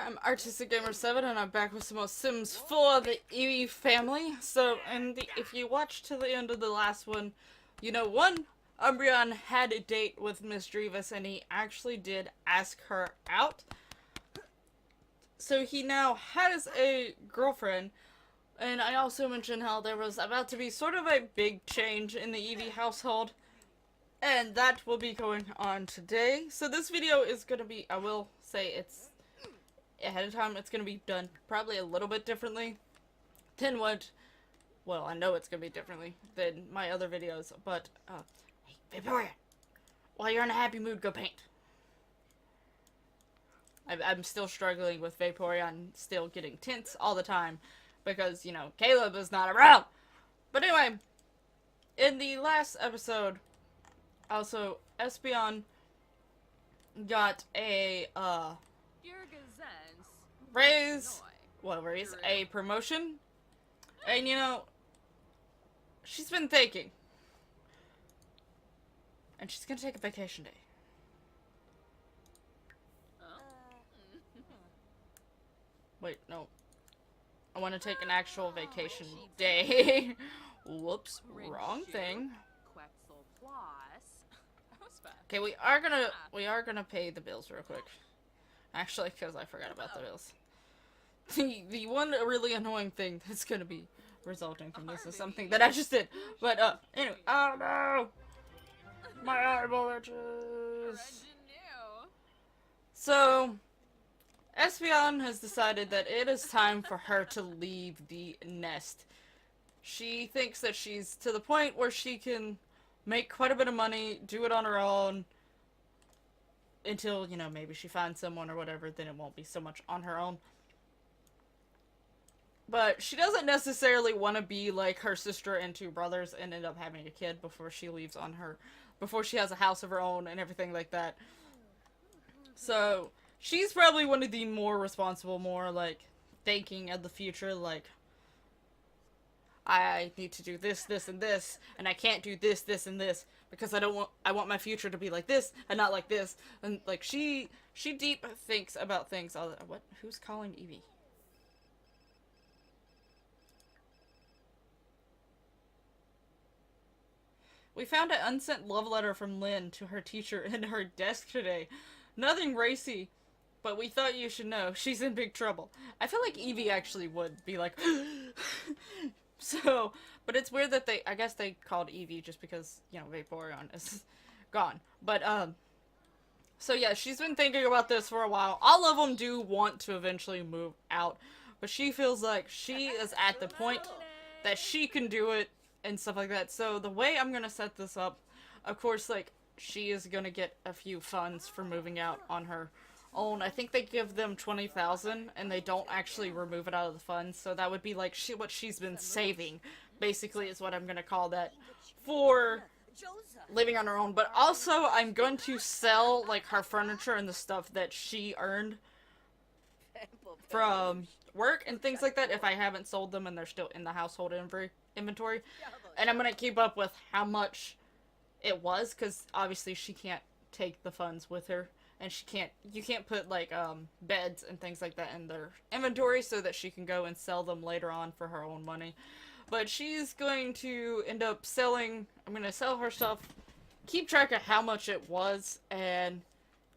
I'm Artistic Gamer 7 and I'm back with some more Sims 4, the Eevee Family. So, if you watched to the end of the last one, you know, Umbreon had a date with Miss Drevis and he actually did ask her out. So he now has a girlfriend, and I also mentioned how there was about to be sort of a big change in the Eevee household. And that will be going on today. So this video is going to be, I will say it's ahead of time, it's going to be done probably a little bit differently than well, I know it's going to be differently than my other videos, but, hey, Victoria, while you're in a happy mood, go paint. I'm still struggling with Vaporeon still getting tints all the time, because, you know, Caleb is not around. But anyway, in the last episode, also, Espeon got a, raise a promotion, and you know, she's been thinking, and she's gonna take a vacation day. Wait, no, I want to take an actual vacation day. Whoops, wrong thing. Okay, we are gonna pay the bills real quick. Actually, because I forgot about the bills. The one really annoying thing that's gonna be resulting from this is something that I just did. But, anyway, oh no! My eyeball itches! So, Espeon has decided that it is time for her to leave the nest. She thinks that she's to the point where she can make quite a bit of money, do it on her own, until, you know, maybe she finds someone or whatever, then it won't be so much on her own. But she doesn't necessarily want to be like her sister and two brothers and end up having a kid before she leaves on her, before she has a house of her own and everything like that. So, she's probably one of the more responsible, more, like, thinking of the future, like, I need to do this, this, and this, and I can't do this, this, and this, because I want my future to be like this, and not like this, and, like, she deep thinks about things. Who's calling Eevee? We found an unsent love letter from Lynn to her teacher in her desk today. Nothing racy, but we thought you should know. She's in big trouble. I feel like Eevee actually would be like... So, but it's weird that I guess they called Eevee just because, you know, Vaporeon is gone. But, so yeah, she's been thinking about this for a while. All of them do want to eventually move out, but she feels like she is at the point that she can do it and stuff like that. So the way I'm gonna set this up, of course, like, she is gonna get a few funds for moving out on her own. I think they give them 20,000 and they don't actually remove it out of the funds, so that would be like what she's been saving, basically, is what I'm gonna call that, for living on her own. But also, I'm going to sell, like, her furniture and the stuff that she earned from work and things like that if I haven't sold them and they're still in the household inventory. And I'm gonna keep up with how much it was, because obviously she can't take the funds with her, and you can't put, like, beds and things like that in their inventory so that she can go and sell them later on for her own money. But she's going to end up selling, I'm gonna sell her stuff, keep track of how much it was, and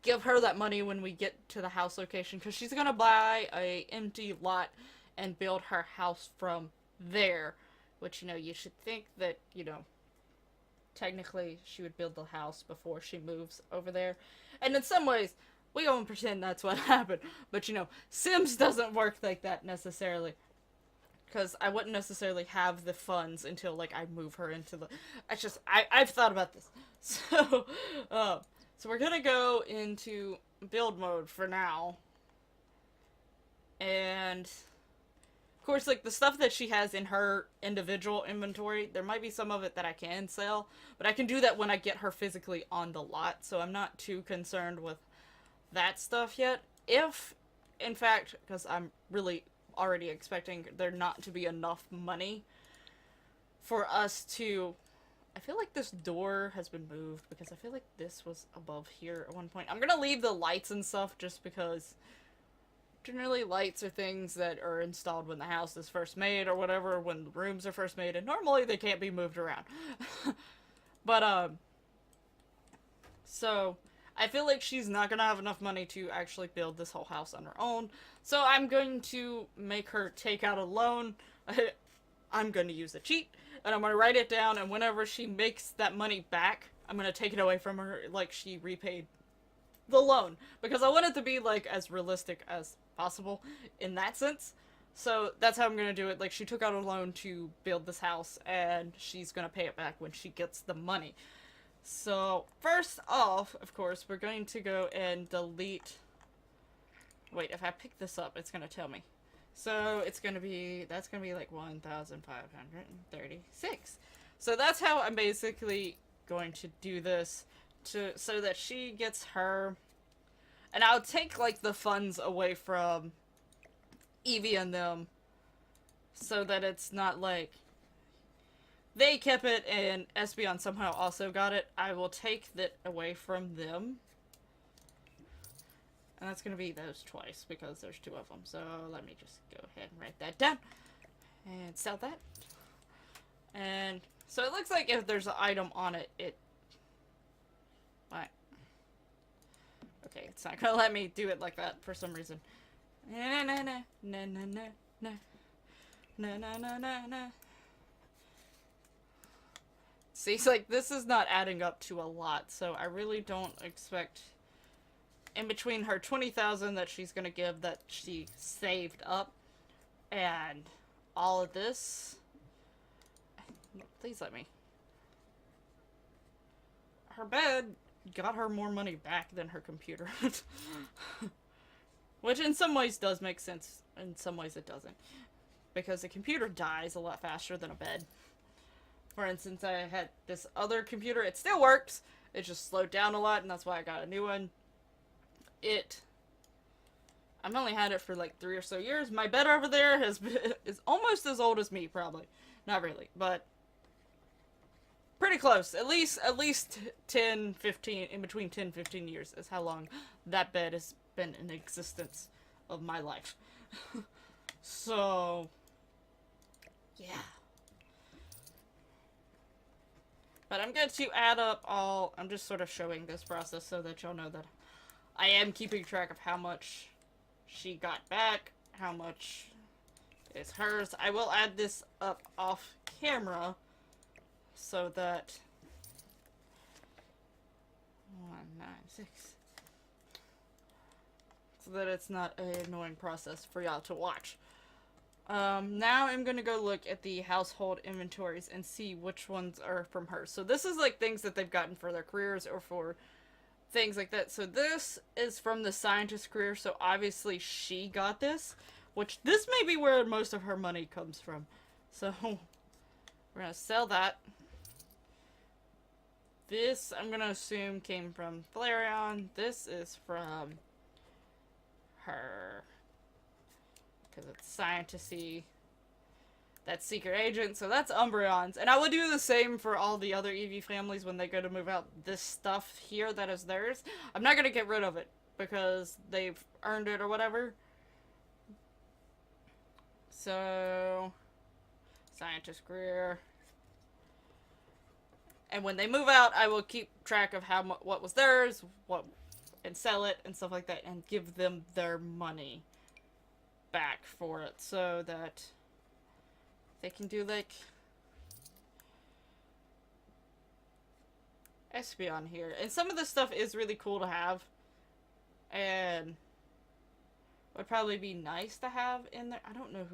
give her that money when we get to the house location, because she's gonna buy a empty lot and build her house from there. Which, you know, you should think that, you know, technically she would build the house before she moves over there. And in some ways, we won't pretend that's what happened. But, you know, Sims doesn't work like that necessarily. Because I wouldn't necessarily have the funds until, like, I move her into the... It's just, I've thought about this. So, so we're gonna go into build mode for now. And... of course, like, the stuff that she has in her individual inventory, there might be some of it that I can sell, but I can do that when I get her physically on the lot, so I'm not too concerned with that stuff yet. If, in fact, because I'm really already expecting there not to be enough money for us to... I feel like this door has been moved, because I feel like this was above here at one point. I'm gonna leave the lights and stuff just because Generally, lights are things that are installed when the house is first made or whatever, when the rooms are first made, and normally they can't be moved around. But, so I feel like she's not gonna have enough money to actually build this whole house on her own. So I'm going to make her take out a loan. I'm gonna use a cheat, and I'm gonna write it down, and whenever she makes that money back, I'm gonna take it away from her like she repaid the loan. Because I want it to be, like, as realistic as possible in that sense. So that's how I'm gonna do it. Like, she took out a loan to build this house, and she's gonna pay it back when she gets the money. So, first off, of course, we're going to go and delete... Wait, if I pick this up, it's going to tell me. So, it's going to be... That's going to be like 1,536. So, that's how I'm basically going to do this so that she gets her... And I'll take, like, the funds away from Eevee and them so that it's not like... They kept it, and Espeon somehow also got it. I will take that away from them. And that's going to be those twice, because there's two of them. So, let me just go ahead and write that down. And sell that. And, so it looks like if there's an item on it, What? Okay, it's not going to let me do it like that for some reason. Na na na na na na na na na na na na. See, it's like, this is not adding up to a lot, so I really don't expect, in between her 20,000 that she's gonna give that she saved up, and all of this, please let me. Her bed got her more money back than her computer. Which in some ways does make sense, in some ways it doesn't. Because a computer dies a lot faster than a bed. For instance, I had this other computer. It still works. It just slowed down a lot, and that's why I got a new one. I've only had it for like 3 or so years. My bed over there is almost as old as me, probably. Not really, but pretty close. At least 10, 15, in between 10, 15 years is how long that bed has been in existence of my life. So, yeah. But I'm going to add up all... I'm just sort of showing this process so that y'all know that I am keeping track of how much she got back, how much is hers. I will add this up off camera so that... 196. So that it's not an annoying process for y'all to watch. Now I'm gonna go look at the household inventories and see which ones are from her. So this is like things that they've gotten for their careers or for things like that. So this is from the scientist career, so obviously she got this, which this may be where most of her money comes from. So we're gonna sell that. This, I'm gonna assume, came from Flareon. This is from her... because it's scientisty. That's secret agent, so that's Umbreon's. And I would do the same for all the other Eevee families when they go to move out this stuff here that is theirs. I'm not gonna get rid of it because they've earned it or whatever. So, scientist career. And when they move out, I will keep track of what was theirs, and sell it and stuff like that, and give them their money back for it so that they can do like Espeon here. And some of this stuff is really cool to have and would probably be nice to have in there. I don't know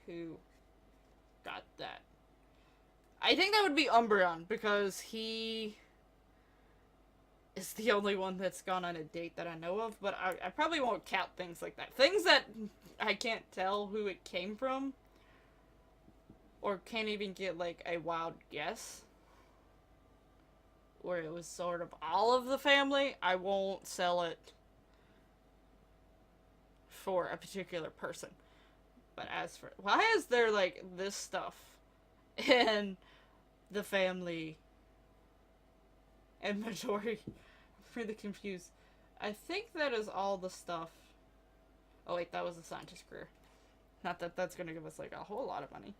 who got that. I think that would be Umbreon because he is the only one that's gone on a date that I know of, but I probably won't count things like that. Things that I can't tell who it came from, or can't even get, like, a wild guess, where it was sort of all of the family, I won't sell it for a particular person. But as for... why is there, like, this stuff in the family inventory? I'm really confused. I think that is all the stuff Oh wait, that was a scientist career. Not that that's gonna give us like a whole lot of money.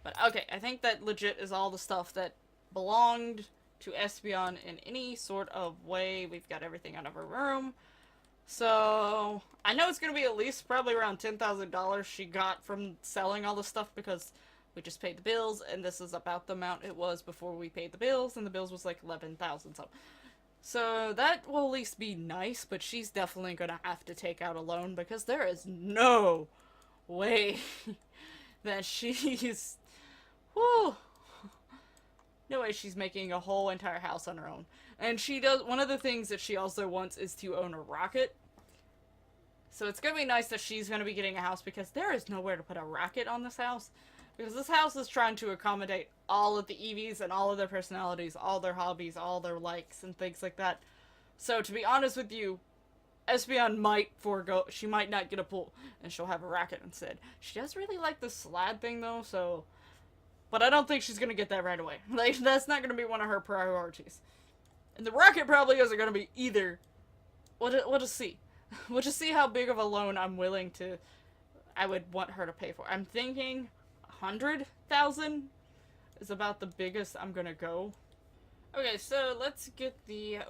But okay, I think that legit is all the stuff that belonged to Espeon in any sort of way. We've got everything out of her room. So, I know it's gonna be at least probably around $10,000 she got from selling all the stuff because we just paid the bills, and this is about the amount it was before we paid the bills, and the bills was like 11,000 something. So that will at least be nice, but she's definitely gonna have to take out a loan because there is no way that she's... Whew. No way she's making a whole entire house on her own. And she does... One of the things that she also wants is to own a rocket. So it's gonna be nice that she's gonna be getting a house because there is nowhere to put a rocket on this house. Because this house is trying to accommodate all of the Eevees and all of their personalities, all their hobbies, all their likes, and things like that. So to be honest with you, Espeon might forego... She might not get a pool, and she'll have a rocket instead. She does really like the slab thing, though, so... But I don't think she's gonna get that right away. Like, that's not gonna be one of her priorities. And the rocket probably isn't gonna be either. We'll just see. We'll just see how big of a loan I'm willing to... I would want her to pay for. I'm thinking 100,000 is about the biggest I'm gonna go. Okay, so let's get the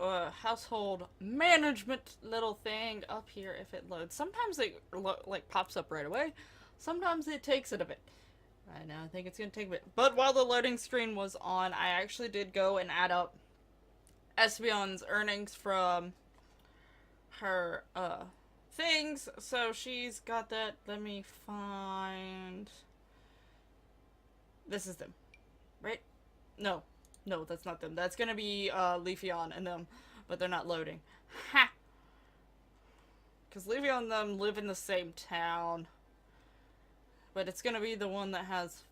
household management little thing up here if it loads. Sometimes it like pops up right away. Sometimes it takes it a bit. Right now I think it's gonna take a bit. But while the loading screen was on, I actually did go and add up Espeon's earnings from her things. So she's got that. Let me find... This is them. Right? No. No, that's not them. That's gonna be Leafeon and them. But they're not loading. Ha! Because Leafeon and them live in the same town. But it's gonna be the one that has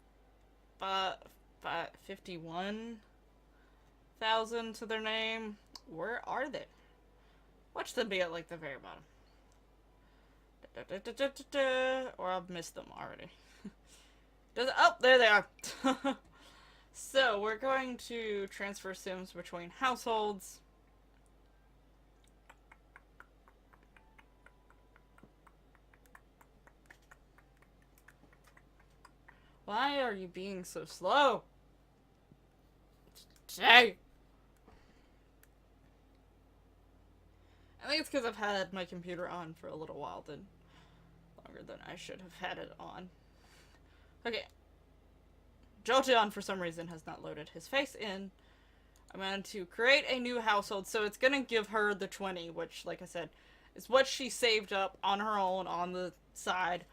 51,000 to their name. Where are they? Watch them be at like the very bottom. Or I've missed them already. Oh, there they are. So we're going to transfer Sims between households. Why are you being so slow? Jay! I think it's because I've had my computer on for a little while, longer than I should have had it on. Okay. Jolteon, for some reason, has not loaded his face in. I'm going to create a new household, so it's going to give her the 20, which, like I said, is what she saved up on her own on the side.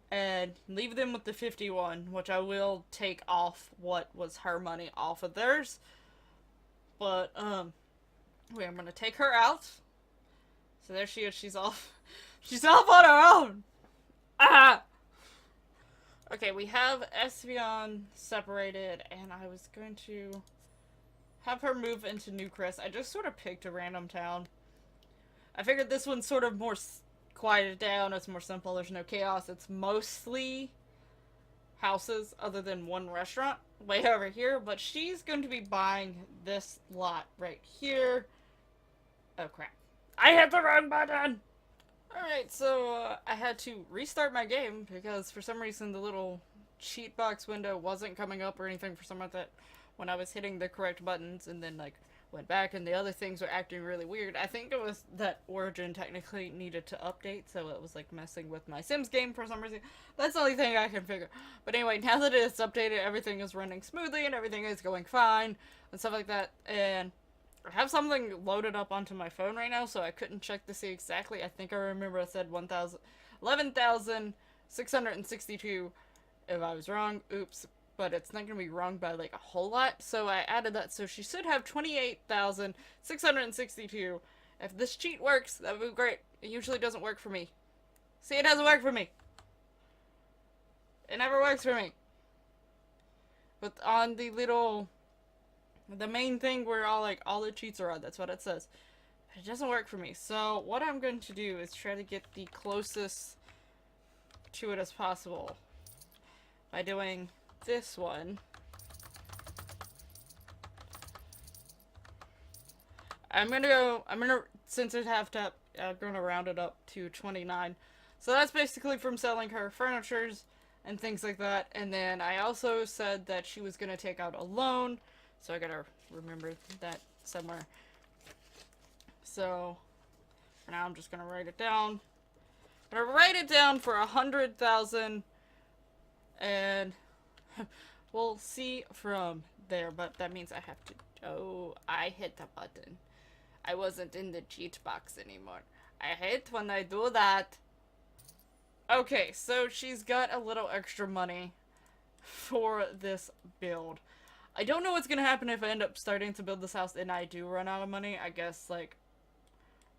And leave them with the 51, which I will take off what was her money off of theirs. But, wait, I'm gonna take her out. So there she is, she's off. She's off on her own! Ah! Okay, we have Espeon separated, and I was going to have her move into New Crest. I just sort of picked a random town. I figured this one's sort of more quieted down, it's more simple, there's no chaos, it's mostly houses other than one restaurant way over here, but she's going to be buying this lot right here. Oh crap. I hit the wrong button! Alright, so I had to restart my game because for some reason the little cheat box window wasn't coming up or anything for some of that when I was hitting the correct buttons, and then like went back and the other things were acting really weird. I think it was that Origin technically needed to update, so it was like messing with my Sims game for some reason. That's the only thing I can figure. But anyway, now that it's updated, everything is running smoothly and everything is going fine and stuff like that. And I have something loaded up onto my phone right now, so I couldn't check to see exactly. I think I remember I said 11,662. If I was wrong, oops. But it's not going to be wrong by like a whole lot, so I added that, so she should have 28,662. If this cheat works, that would be great. It usually doesn't work for me. See, it doesn't work for me. It never works for me. But on the little, the main thing where all the cheats are on, that's what it says. It doesn't work for me. So what I'm going to do is try to get the closest to it as possible by doing this one. since it have to, I'm gonna round it up to 29. So that's basically from selling her furnitures and things like that. And then I also said that she was gonna take out a loan. So I gotta remember that somewhere. So for now I'm just gonna write it down. I'm gonna write it down for 100,000 and we'll see from there, but that means I have to. Oh, I hit the button. I wasn't in the cheat box anymore. I hate when I do that. Okay, so she's got a little extra money for this build. I don't know what's gonna happen if I end up starting to build this house and I do run out of money. I guess, like,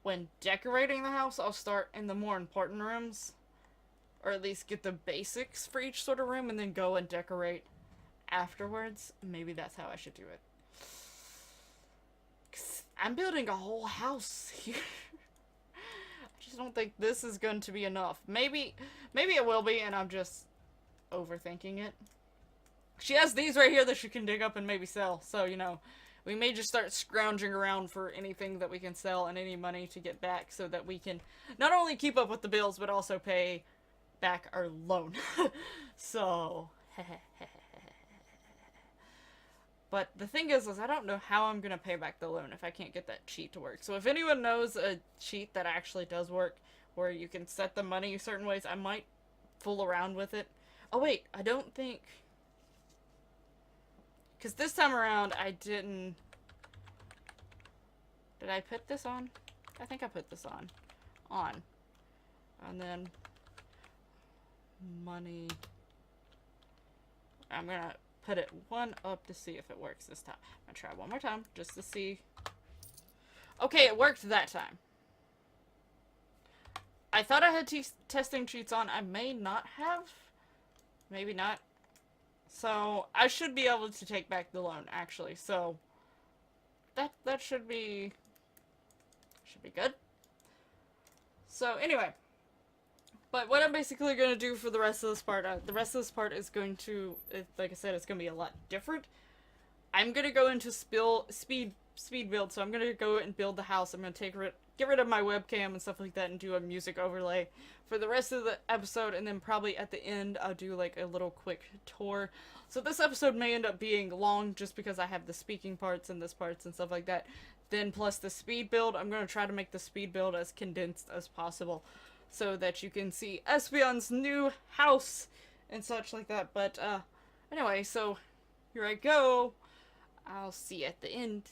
when decorating the house, I'll start in the more important rooms. Or at least get the basics for each sort of room and then go and decorate afterwards. Maybe that's how I should do it. 'Cause I'm building a whole house here. I just don't think this is going to be enough. Maybe it will be and I'm just overthinking it. She has these right here that she can dig up and maybe sell. So, you know, we may just start scrounging around for anything that we can sell and any money to get back so that we can not only keep up with the bills but also pay back our loan. So, but the thing is I don't know how I'm gonna pay back the loan if I can't get that cheat to work. So if anyone knows a cheat that actually does work, where you can set the money certain ways, I might fool around with it. Oh wait, I don't think, because this time around I didn't. Did I put this on? I think I put this on. And then money. I'm gonna put it one up to see if it works this time. I'm gonna try one more time just to see. Okay, it worked that time. I thought I had testing cheats on. I may not have. Maybe not. So I should be able to take back the loan actually. So that should be good. So anyway. But what I'm basically going to do for the rest of this part, is going to, like I said, it's going to be a lot different. I'm going to go into speed build, so I'm going to go and build the house. I'm going to get rid of my webcam and stuff like that and do a music overlay for the rest of the episode, and then probably at the end I'll do like a little quick tour. So this episode may end up being long just because I have the speaking parts and this parts and stuff like that. Then plus the speed build, I'm going to try to make the speed build as condensed as possible, so that you can see Espeon's new house and such like that. But, anyway, so here I go. I'll see you at the end.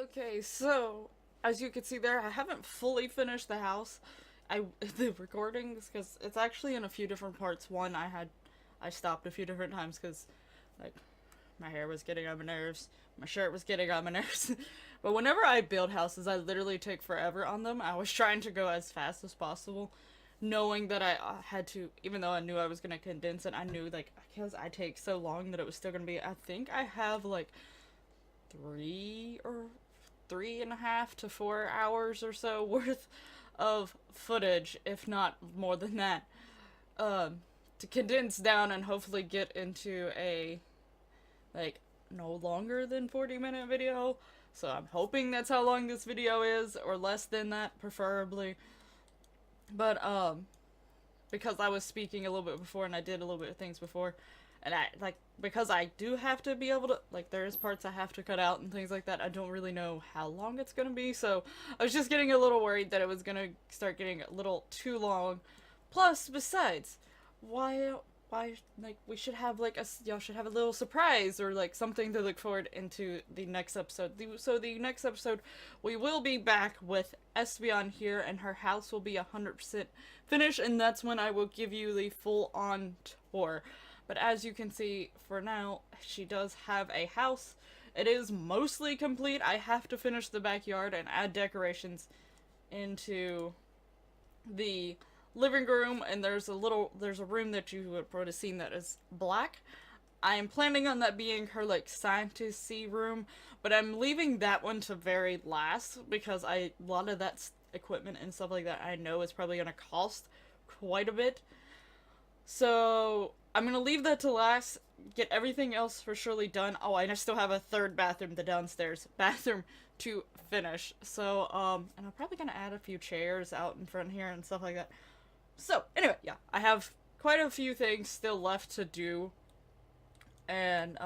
Okay, so as you can see there, I haven't fully finished the house. The recordings because it's actually in a few different parts. One, I stopped a few different times because like my hair was getting on my nerves, my shirt was getting on my nerves. But whenever I build houses, I literally take forever on them. I was trying to go as fast as possible, knowing that I had to, even though I knew I was gonna condense it, I knew like because I take so long that it was still gonna be. I think I have like 3 or 3.5 to 4 hours or so worth of footage, if not more than that, to condense down and hopefully get into a like no longer than 40-minute video. So I'm hoping that's how long this video is, or less than that, preferably. But because I was speaking a little bit before and I did a little bit of things before, and I like because I do have to be able to like there's parts I have to cut out and things like that. I don't really know how long it's gonna be, so I was just getting a little worried that it was gonna start getting a little too long. Plus, besides, why like we should have like y'all should have a little surprise or like something to look forward into the next episode. So the next episode we will be back with Espeon here and her house will be 100% finished, and that's when I will give you the full on tour. But as you can see, for now, she does have a house. It is mostly complete. I have to finish the backyard and add decorations into the living room, and there's a room that you would probably have seen that is black. I am planning on that being her like scientist-y room, but I'm leaving that one to very last because a lot of that equipment and stuff like that I know is probably gonna cost quite a bit. So I'm gonna leave that to last, get everything else for surely done. Oh, and I still have a third bathroom, the downstairs bathroom, to finish. So, and I'm probably gonna add a few chairs out in front here and stuff like that. So, anyway, yeah, I have quite a few things still left to do. And,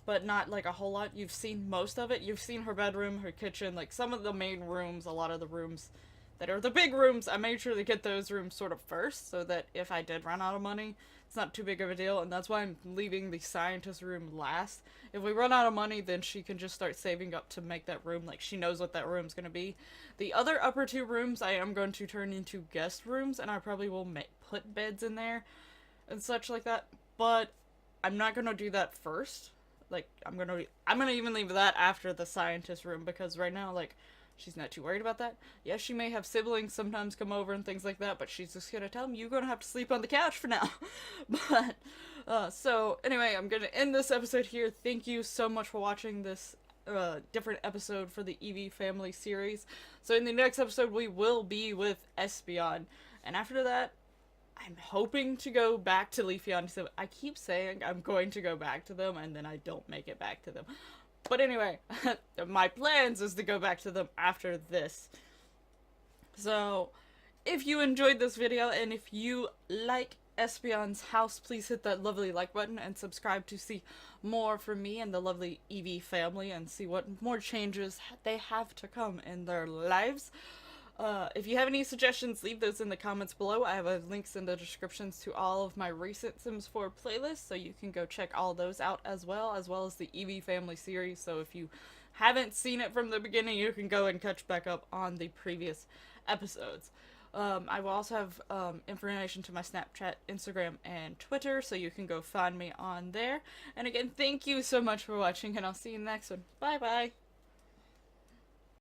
but not like a whole lot. You've seen most of it. You've seen her bedroom, her kitchen, like some of the main rooms, a lot of the rooms that are the big rooms. I made sure to get those rooms sort of first so that if I did run out of money, it's not too big of a deal, and that's why I'm leaving the scientist room last. If we run out of money, then she can just start saving up to make that room, like she knows what that room's gonna be. The other upper two rooms I am going to turn into guest rooms, and I probably will put beds in there and such like that, but I'm not gonna do that first. Like, I'm gonna even leave that after the scientist room, because right now, like, she's not too worried about that. Yes, she may have siblings sometimes come over and things like that, but she's just gonna tell them, you're gonna have to sleep on the couch for now. But, so, anyway, I'm gonna end this episode here. Thank you so much for watching this different episode for the Eevee Family series. So in the next episode, we will be with Espeon. And after that, I'm hoping to go back to Leafeon. So I keep saying I'm going to go back to them, and then I don't make it back to them. But anyway, my plans is to go back to them after this. So, if you enjoyed this video, and if you like Espeon's house, please hit that lovely like button and subscribe to see more from me and the lovely Eevee family and see what more changes they have to come in their lives. If you have any suggestions, leave those in the comments below. I have links in the descriptions to all of my recent Sims 4 playlists, so you can go check all those out as well as the Eevee Family series. So if you haven't seen it from the beginning, you can go and catch back up on the previous episodes. I will also have information to my Snapchat, Instagram, and Twitter, so you can go find me on there. And again, thank you so much for watching, and I'll see you in the next one. Bye bye!